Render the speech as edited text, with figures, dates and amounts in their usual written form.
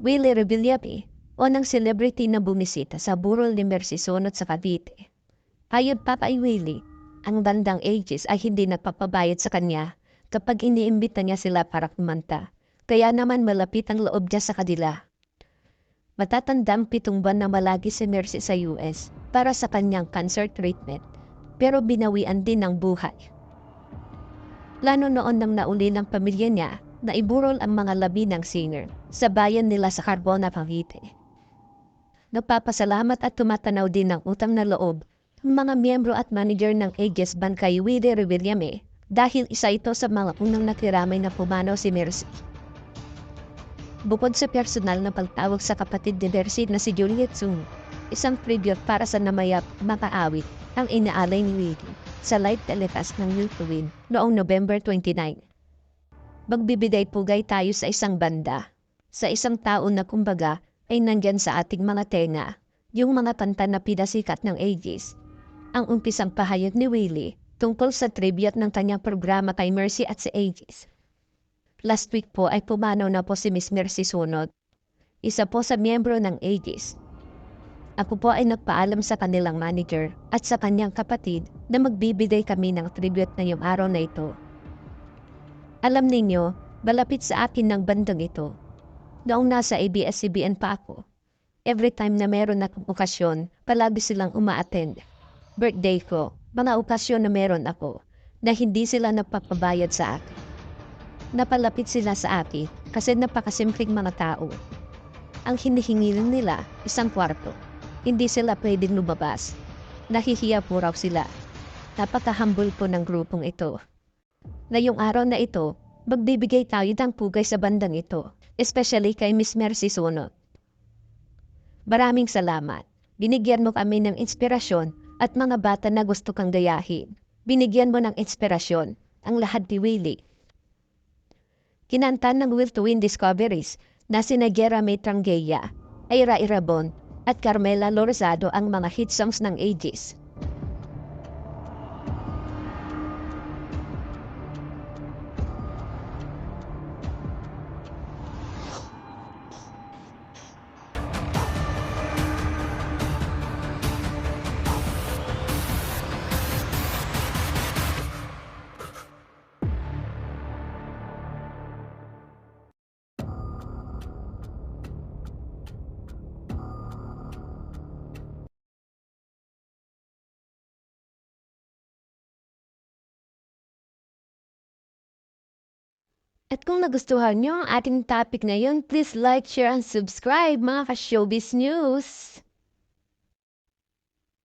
Willie Revillape, unang celebrity na bumisita sa burol ni Mercisonot sa Cavite. Ayon pa kay Willie, ang bandang Aegis ay hindi nagpapabayad sa kanya kapag iniimbita niya sila para kumanta. Kaya naman malapit ang loob niya sa kanila. Matatandang 7 buwan na malagi si Mercy sa US para sa kanyang cancer treatment, pero binawian din ng buhay. Plano noon ng nauli ng pamilya niya na iburol ang mga labi ng singer sa bayan nila sa Carbona, Cavite. Nagpapasalamat at tumatanaw din ng utang na loob ang mga miyembro at manager ng Aegis Band kay Willie Revillame dahil isa ito sa mga unang nakiramay na pumanaw si Mercy. Bukod sa personal na pagtawag sa kapatid ni Mercy na si Juliet Sung, isang tribute para sa namayap makaawit ang inaalay ni Willie sa live telecast ng YouTube noong November 29. Magbibigay pugay tayo sa isang banda, sa isang tao na kumbaga ay nandyan sa ating mga tenga, yung mga kanta na pinasikat ng Aegis. Ang umpisang pahayag ni Willie tungkol sa tribute ng kanyang programa kay Mercy at sa Aegis. Last week po ay pumanaw na po si Miss Mercy Sunod, isa po sa miyembro ng Aegis. Ako po ay nagpaalam sa kanilang manager at sa kanyang kapatid na magbibigay kami ng tribute na yung araw na ito. Alam ninyo, malapit sa akin ng bandang ito. Noong nasa ABS-CBN pa ako, every time na meron akong okasyon, palagi silang uma-attend. Birthday ko, mga okasyon na meron ako, na hindi sila nagpapabayad sa akin. Napalapit sila sa akin kasi napakasimpleng mga tao. Ang hinihingi nila, isang kwarto. Hindi sila pwedeng lumabas. Nahihiya po raw sila. Napaka-humble po ng grupong ito. Ngayong araw na ito, magbibigay tayo ng pugay sa bandang ito, especially kay Miss Mercy Sunod. Maraming salamat. Binigyan mo kami ng inspirasyon at mga bata na gusto kang gayahin. Binigyan mo ng inspirasyon ang lahat ni Willie. Kinanta ng Will to Win Discoveries na sina Jeremy Trangeya, Ira Irabon at Carmela Lorzado ang mga hit songs ng Aegis. At kung nagustuhan nyo ang ating topic ngayon, please like, share, and subscribe mga ka-showbiz news!